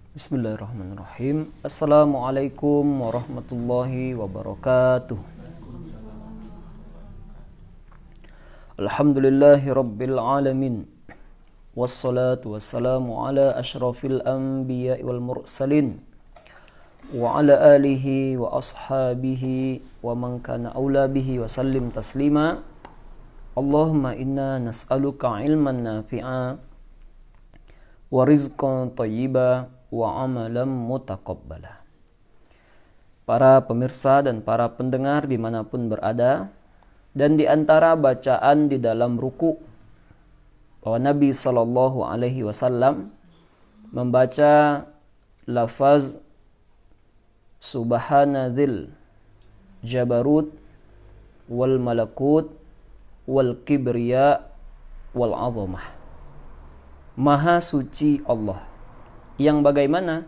Bismillahirrahmanirrahim. Assalamualaikum warahmatullahi wabarakatuh. Alhamdulillahi rabbil alamin. Wassalatu wassalamu ala ashrafil anbiya wal mursalin wa ala alihi wa ashabihi wa man kana aula bihi wa sallim taslima. Allahumma inna nas'aluka ilman nafi'a wa rizqan thayyiba wa amalan mutaqabbala. Para pemirsa dan para pendengar dimanapun berada, dan di antara bacaan di dalam ruku bahwa Nabi Sallallahu Alaihi Wasallam membaca lafaz Subhanadzil Jabarut wal Malakut wal Kibriya wal Azamah. Maha suci Allah, yang bagaimana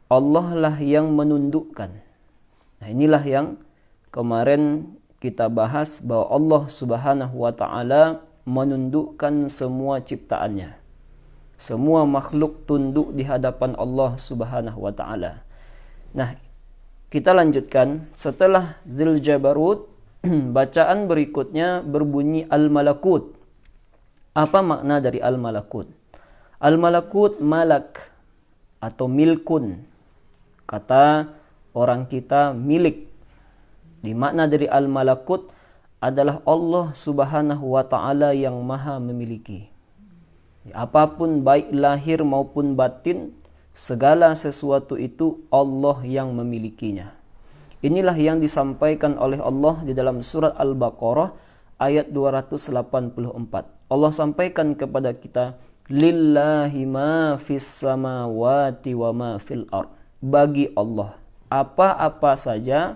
Allah lah yang menundukkan. Nah, inilah yang kemarin kita bahas, bahwa Allah Subhanahu wa taala menundukkan semua ciptaannya. Semua makhluk tunduk di hadapan Allah Subhanahu wa taala. Nah, kita lanjutkan setelah Dzul Jabarut. Bacaan berikutnya berbunyi Al-Malakut. Apa makna dari Al-Malakut? Al-Malakut malak atau milkun. Kata orang kita milik. Di makna dari Al-Malakut adalah Allah Subhanahu wa taala yang maha memiliki. Apapun baik lahir maupun batin, segala sesuatu itu Allah yang memilikinya. Inilah yang disampaikan oleh Allah di dalam surat Al-Baqarah ayat 284. Allah sampaikan kepada kita, lillahi ma fis samawati wa ma fil ard. Bagi Allah apa-apa saja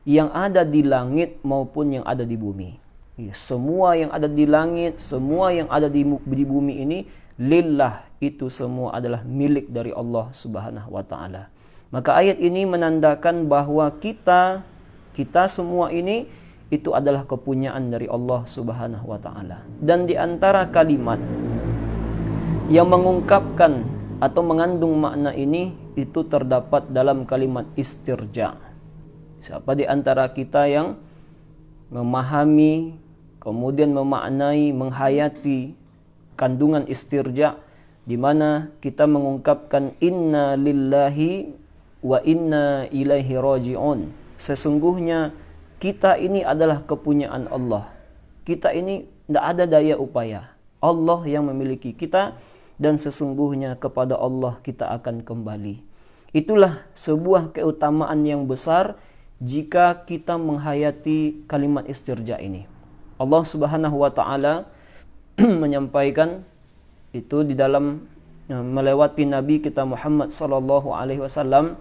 yang ada di langit maupun yang ada di bumi. Semua yang ada di langit, semua yang ada di bumi ini lillah, itu semua adalah milik dari Allah Subhanahu wa taala. Maka ayat ini menandakan bahwa kita semua ini itu adalah kepunyaan dari Allah Subhanahu wa taala. Dan di antara kalimat yang mengungkapkan atau mengandung makna ini itu terdapat dalam kalimat istirja. Siapa di antara kita yang memahami, kemudian memaknai, menghayati kandungan istirja, di mana kita mengungkapkan inna lillahi wa inna ilaihi raji'un. Sesungguhnya kita ini adalah kepunyaan Allah. Kita ini tidak ada daya upaya. Allah yang memiliki kita, dan sesungguhnya kepada Allah kita akan kembali. Itulah sebuah keutamaan yang besar jika kita menghayati kalimat istirja ini. Allah Subhanahu wa taala menyampaikan itu di dalam melewati Nabi kita Muhammad sallallahu alaihi wasallam.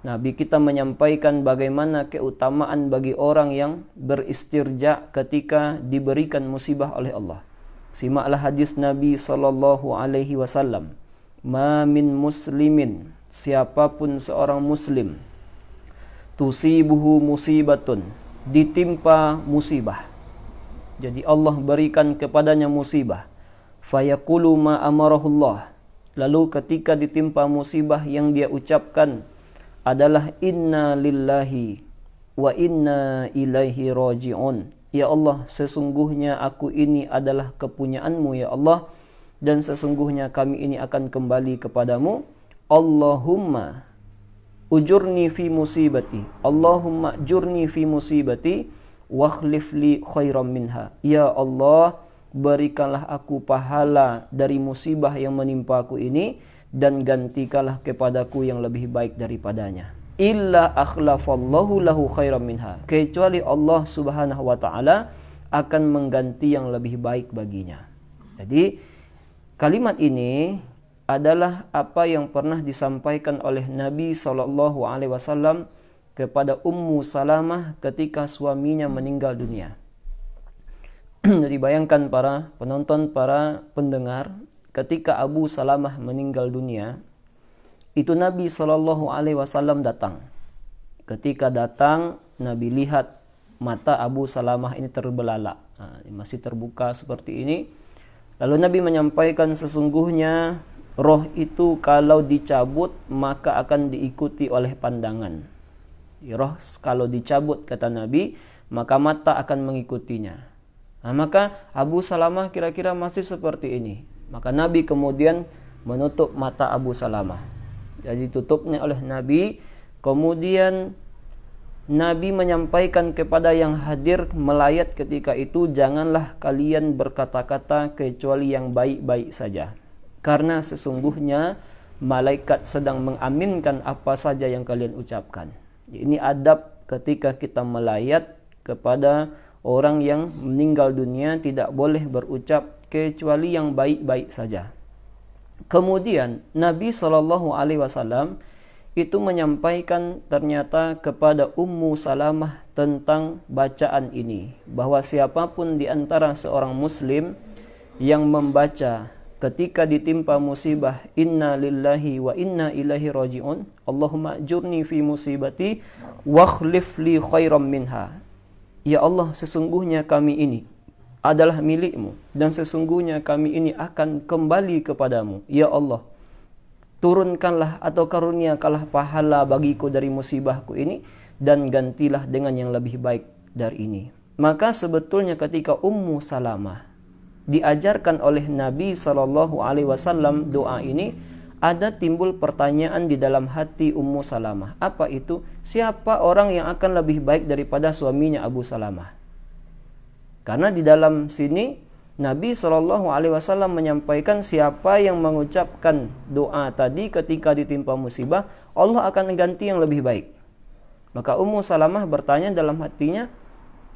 Nabi kita menyampaikan bagaimana keutamaan bagi orang yang beristirja ketika diberikan musibah oleh Allah. Simaklah hadis Nabi sallallahu alaihi wasallam. Ma min muslimin, siapapun seorang muslim, tusibuhu musibatun, ditimpa musibah. Jadi Allah berikan kepadanya musibah. Fayaqulu ma amarahullah. Lalu ketika ditimpa musibah, yang dia ucapkan adalah inna lillahi wa inna ilaihi raji'un. Ya Allah, sesungguhnya aku ini adalah kepunyaanmu ya Allah, dan sesungguhnya kami ini akan kembali kepadamu. Allahumma ujurni fi musibati, Allahumma ujurni fi musibati wa akhlif li khairam minha. Ya Allah, berikanlah aku pahala dari musibah yang menimpaku ini, dan gantikanlah kepadaku yang lebih baik daripadanya. Illa akhlafallahu lahu khairam minha. Kecuali Allah Subhanahu wa taala akan mengganti yang lebih baik baginya. Jadi kalimat ini adalah apa yang pernah disampaikan oleh Nabi sallallahu alaihi wasallam kepada Ummu Salamah ketika suaminya meninggal dunia. Jadi bayangkan para penonton, para pendengar, ketika Abu Salamah meninggal dunia, itu Nabi Shallallahu Alaihi Wasallam datang. Ketika datang, Nabi lihat mata Abu Salamah ini terbelalak, masih terbuka seperti ini. Lalu Nabi menyampaikan, sesungguhnya Roh itu kalau dicabut maka akan diikuti oleh pandangan. Roh kalau dicabut kata Nabi, maka mata akan mengikutinya. Nah, maka Abu Salamah kira-kira masih seperti ini. Maka Nabi kemudian menutup mata Abu Salamah. Jadi tutupnya oleh Nabi. Kemudian Nabi menyampaikan kepada yang hadir melayat ketika itu, janganlah kalian berkata-kata kecuali yang baik-baik saja. Karena sesungguhnya malaikat sedang mengaminkan apa saja yang kalian ucapkan. Ini adab ketika kita melayat kepada orang yang meninggal dunia, tidak boleh berucap kecuali yang baik-baik saja. Kemudian Nabi SAW itu menyampaikan ternyata kepada Ummu Salamah tentang bacaan ini, bahwa siapapun di antara seorang muslim yang membaca ketika ditimpa musibah, inna lillahi wa inna ilaihi raji'un, Allahumma ajurni fi musibati wa akhlif li khairam minha. Ya Allah, sesungguhnya kami ini adalah milikmu dan sesungguhnya kami ini akan kembali kepadamu. Ya Allah, turunkanlah atau karuniakanlah pahala bagiku dari musibahku ini dan gantilah dengan yang lebih baik dari ini. Maka sebetulnya ketika Ummu Salamah diajarkan oleh Nabi SAW doa ini, ada timbul pertanyaan di dalam hati Ummu Salamah. Apa itu? Siapa orang yang akan lebih baik daripada suaminya Abu Salamah? Karena di dalam sini Nabi SAW menyampaikan siapa yang mengucapkan doa tadi ketika ditimpa musibah, Allah akan ganti yang lebih baik. Maka Ummu Salamah bertanya dalam hatinya,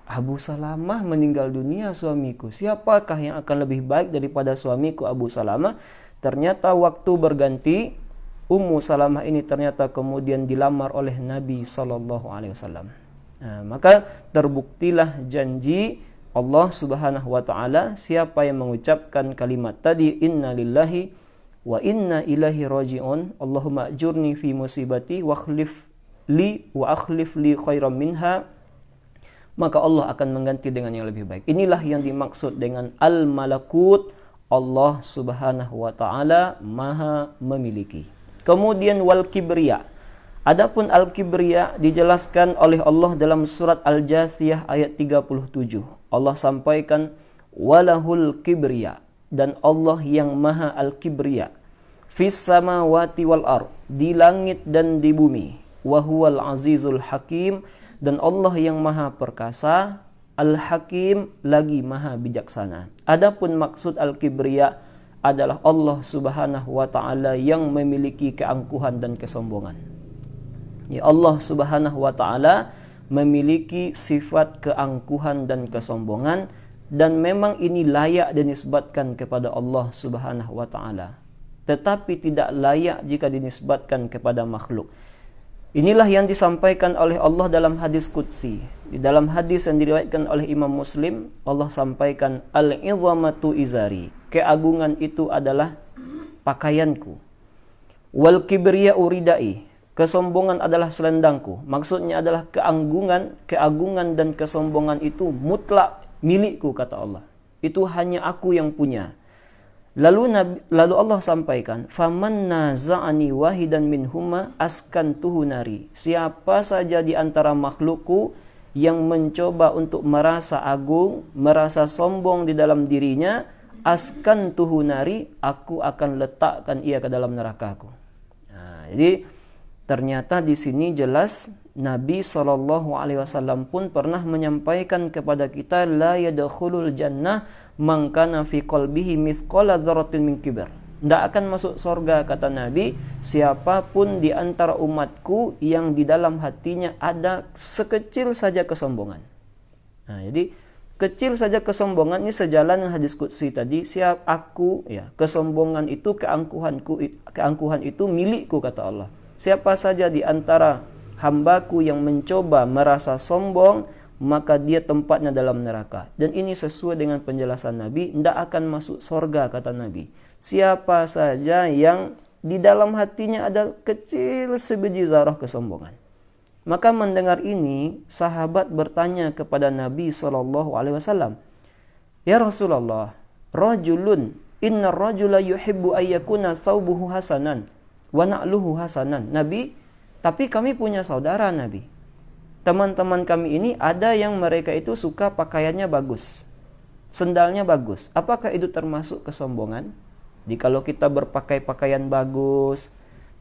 Abu Salamah meninggal dunia suamiku, siapakah yang akan lebih baik daripada suamiku Abu Salamah? Ternyata waktu berganti, Ummu Salamah ini ternyata kemudian dilamar oleh Nabi SAW. Nah, maka terbuktilah janji Allah Subhanahu wa taala, siapa yang mengucapkan kalimat tadi, inna lillahi wa inna ilaihi raji'un, Allahumma ajurni fi musibati wa akhlif li khairam minha, maka Allah akan mengganti dengan yang lebih baik. Inilah yang dimaksud dengan al-malakut. Allah Subhanahu wa taala Maha memiliki. Kemudian wal kibriya. Adapun al-kibriya dijelaskan oleh Allah dalam surat Al-Jathiyah ayat 37. Allah sampaikan walahul kibriya, dan Allah yang Maha al-kibriya fis samawati wal ard, di langit dan di bumi, wa huwal azizul hakim, dan Allah yang Maha perkasa, Al-Hakim, lagi Maha bijaksana. Adapun maksud Al-Kibriya adalah Allah Subhanahu wa taala yang memiliki keangkuhan dan kesombongan. Ya, Allah Subhanahu wa taala memiliki sifat keangkuhan dan kesombongan, dan memang ini layak dinisbatkan kepada Allah Subhanahu wa taala. Tetapi tidak layak jika dinisbatkan kepada makhluk. Inilah yang disampaikan oleh Allah dalam hadis qudsi. Di dalam hadis yang diriwayatkan oleh Imam Muslim, Allah sampaikan, al-'izamatu izari, keagungan itu adalah pakaianku. Wal kibriya uridai, kesombongan adalah selendangku. Maksudnya adalah keagungan dan kesombongan itu mutlak milikku, kata Allah. Itu hanya aku yang punya. Lalu Allah sampaikan, faman naza'ani wahidan minhuma askantuhu nari. Siapa saja di antara makhlukku yang mencoba untuk merasa agung, merasa sombong di dalam dirinya, askantuhu nari, aku akan letakkan ia ke dalam nerakaku. Nah, jadi ternyata di sini jelas Nabi SAW pun pernah menyampaikan kepada kita, la yadkhulul jannah man kana fi qalbihi mithqala dzarratin min kibr. Tidak akan masuk surga, kata Nabi, siapapun di antara umatku yang di dalam hatinya ada sekecil saja kesombongan. Nah, jadi kecil saja kesombongan ini sejalan dengan hadis qudsi tadi, siap aku, ya, kesombongan itu, keangkuhan itu milikku, kata Allah. Siapa saja di antara hambaku yang mencoba merasa sombong, maka dia tempatnya dalam neraka. Dan ini sesuai dengan penjelasan Nabi, tidak akan masuk surga, kata Nabi, siapa saja yang di dalam hatinya ada kecil sebiji zarah kesombongan. Maka mendengar ini, sahabat bertanya kepada Nabi SAW, ya Rasulullah, rajulun Innar rajula yuhibbu ayyakuna thawbuhu hasanan wa na'luhu hasanan. Nabi, tapi kami punya saudara Nabi. Teman-teman kami ini ada yang mereka itu suka pakaiannya bagus, sendalnya bagus. Apakah itu termasuk kesombongan? Jadi kalau kita berpakai pakaian bagus,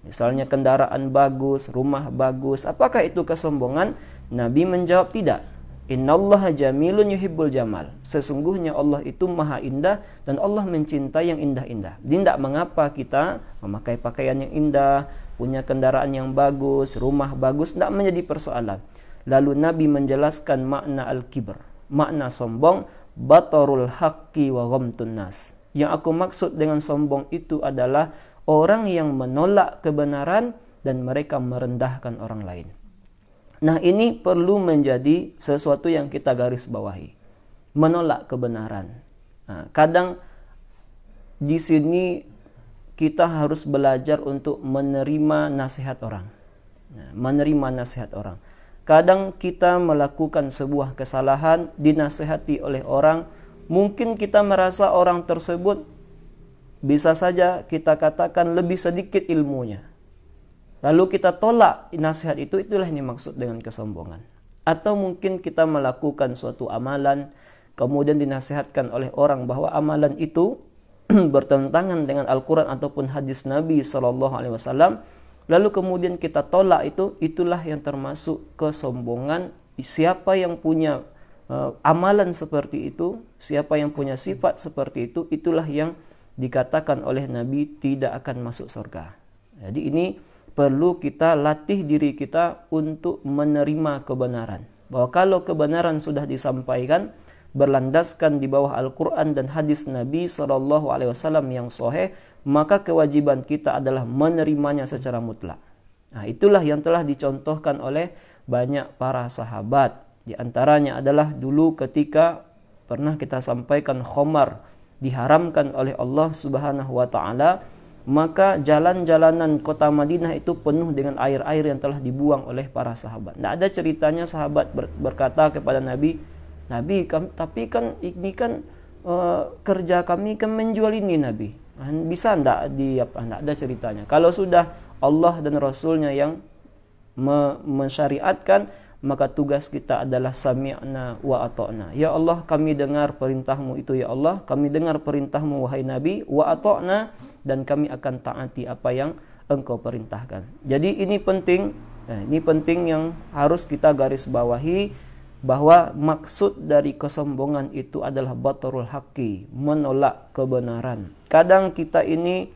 misalnya kendaraan bagus, rumah bagus, apakah itu kesombongan? Nabi menjawab tidak. Innallaha jamilun yuhibbul jamal. Sesungguhnya Allah itu maha indah dan Allah mencintai yang indah-indah. Jadi tidak mengapa kita memakai pakaian yang indah, punya kendaraan yang bagus, rumah bagus, tidak menjadi persoalan. Lalu Nabi menjelaskan makna al-kibr, makna sombong, batarul haqqi wa ghamtun nas. Yang aku maksud dengan sombong itu adalah orang yang menolak kebenaran dan mereka merendahkan orang lain. Nah, ini perlu menjadi sesuatu yang kita garis bawahi. Menolak kebenaran. Nah, kadang di sini kita harus belajar untuk menerima nasihat orang. Nah, menerima nasihat orang. Kadang kita melakukan sebuah kesalahan, dinasihati oleh orang, mungkin kita merasa orang tersebut bisa saja kita katakan lebih sedikit ilmunya. Lalu kita tolak nasihat itu, itulah yang dimaksud dengan kesombongan. Atau mungkin kita melakukan suatu amalan, kemudian dinasihatkan oleh orang bahwa amalan itu bertentangan dengan Al-Quran ataupun hadis Nabi SAW. Lalu kemudian kita tolak itu, itulah yang termasuk kesombongan. Siapa yang punya amalan seperti itu, siapa yang punya sifat seperti itu, itulah yang dikatakan oleh Nabi tidak akan masuk surga. Jadi ini perlu kita latih diri kita untuk menerima kebenaran. Bahwa kalau kebenaran sudah disampaikan, berlandaskan di bawah Al-Quran dan hadis Nabi SAW yang sahih, maka kewajiban kita adalah menerimanya secara mutlak. Nah, itulah yang telah dicontohkan oleh banyak para sahabat. Di antaranya adalah dulu ketika pernah kita sampaikan khamar diharamkan oleh Allah Subhanahu wa taala, maka jalan-jalanan kota Madinah itu penuh dengan air-air yang telah dibuang oleh para sahabat. Tidak ada ceritanya sahabat berkata kepada Nabi, tapi kan ini kan kerja kami kan menjual ini Nabi. Bisa tidak tidak ada ceritanya. Kalau sudah Allah dan Rasulnya yang mensyariatkan, maka tugas kita adalah sami'na wa ata'na. Ya Allah, kami dengar perintahmu itu ya Allah, kami dengar perintahmu wahai Nabi, wa ata'na, dan kami akan taati apa yang engkau perintahkan. Jadi ini penting, ini penting yang harus kita garis bawahi, bahwa maksud dari kesombongan itu adalah batarul haqqi, menolak kebenaran. Kadang kita ini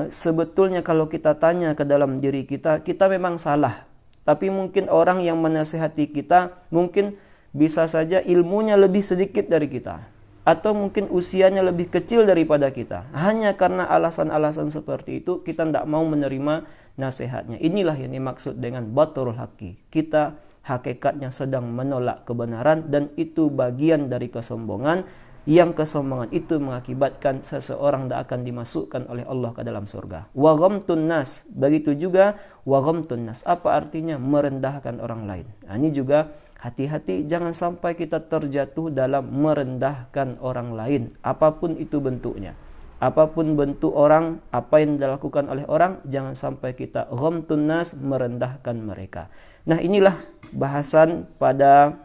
sebetulnya kalau kita tanya ke dalam diri kita, kita memang salah. Tapi mungkin orang yang menasihati kita mungkin bisa saja ilmunya lebih sedikit dari kita, atau mungkin usianya lebih kecil daripada kita. Hanya karena alasan-alasan seperti itu kita tidak mau menerima nasihatnya. Inilah yang dimaksud dengan batarul haqqi. Kita hakikatnya sedang menolak kebenaran, dan itu bagian dari kesombongan, yang kesombongan itu mengakibatkan seseorang tidak akan dimasukkan oleh Allah ke dalam surga. Wa ghamtun nas, begitu juga wa ghamtun nas. Apa artinya? Merendahkan orang lain. Nah, ini juga hati-hati, jangan sampai kita terjatuh dalam merendahkan orang lain, apapun itu bentuknya. Apapun bentuk orang, apa yang dilakukan oleh orang, jangan sampai kita ghamtun nas, merendahkan mereka. Nah, inilah bahasan pada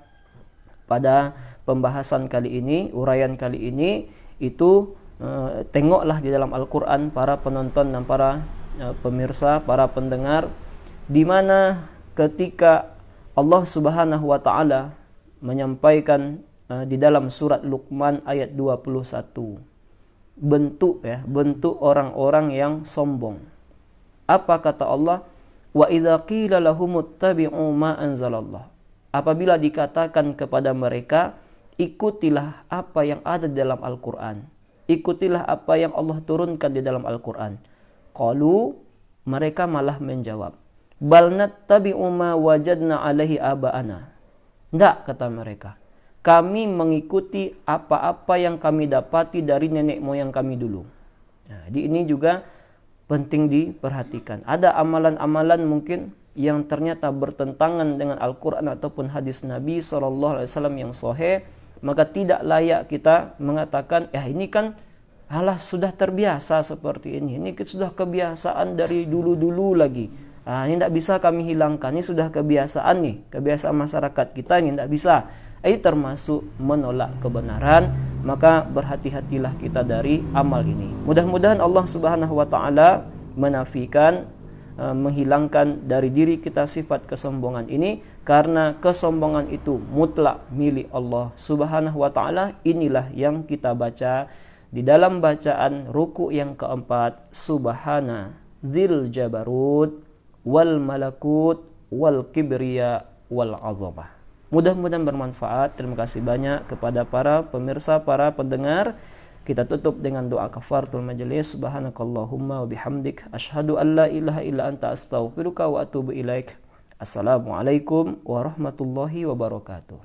pembahasan kali ini, uraian kali ini, itu tengoklah di dalam Al-Quran para penonton dan para pemirsa, para pendengar, di mana ketika Allah Subhanahu wa taala menyampaikan di dalam surat Luqman ayat 21 bentuk orang-orang yang sombong. Apa kata Allah? Wa idza qila lahumuttabi'u ma anzalallah. Apabila dikatakan kepada mereka, ikutilah apa yang ada di dalam Al-Quran, ikutilah apa yang Allah turunkan di dalam Al-Quran. Qalu, mereka malah menjawab, bal nattabi'u ma wajadna alaihi aba'ana. Tidak, kata mereka, kami mengikuti apa-apa yang kami dapati dari nenek moyang kami dulu. Nah, di ini juga penting diperhatikan. Ada amalan-amalan mungkin yang ternyata bertentangan dengan Al-Quran ataupun hadis Nabi SAW yang sahih, maka tidak layak kita mengatakan, ya ini kan Alah, sudah terbiasa seperti ini sudah kebiasaan dari dulu-dulu lagi. Ini tidak bisa kami hilangkan, ini sudah kebiasaan nih, kebiasaan masyarakat kita, ini tidak bisa. Ini termasuk menolak kebenaran, maka berhati-hatilah kita dari amal ini. Mudah-mudahan Allah Subhanahu wa taala menafikan, menghilangkan dari diri kita sifat kesombongan ini, karena kesombongan itu mutlak milik Allah Subhanahu wa taala. Inilah yang kita baca di dalam bacaan ruku yang keempat, Subhana dzil jabarut wal malakut wal kibriya wal azamah. Mudah-mudahan bermanfaat. Terima kasih banyak kepada para pemirsa, para pendengar. Kita tutup dengan doa kafaratul majelis. Subhanakallahumma wa bihamdik asyhadu an la ilaha illa anta astaghfiruka wa atubu ilaik. Assalamualaikum warahmatullahi wabarakatuh.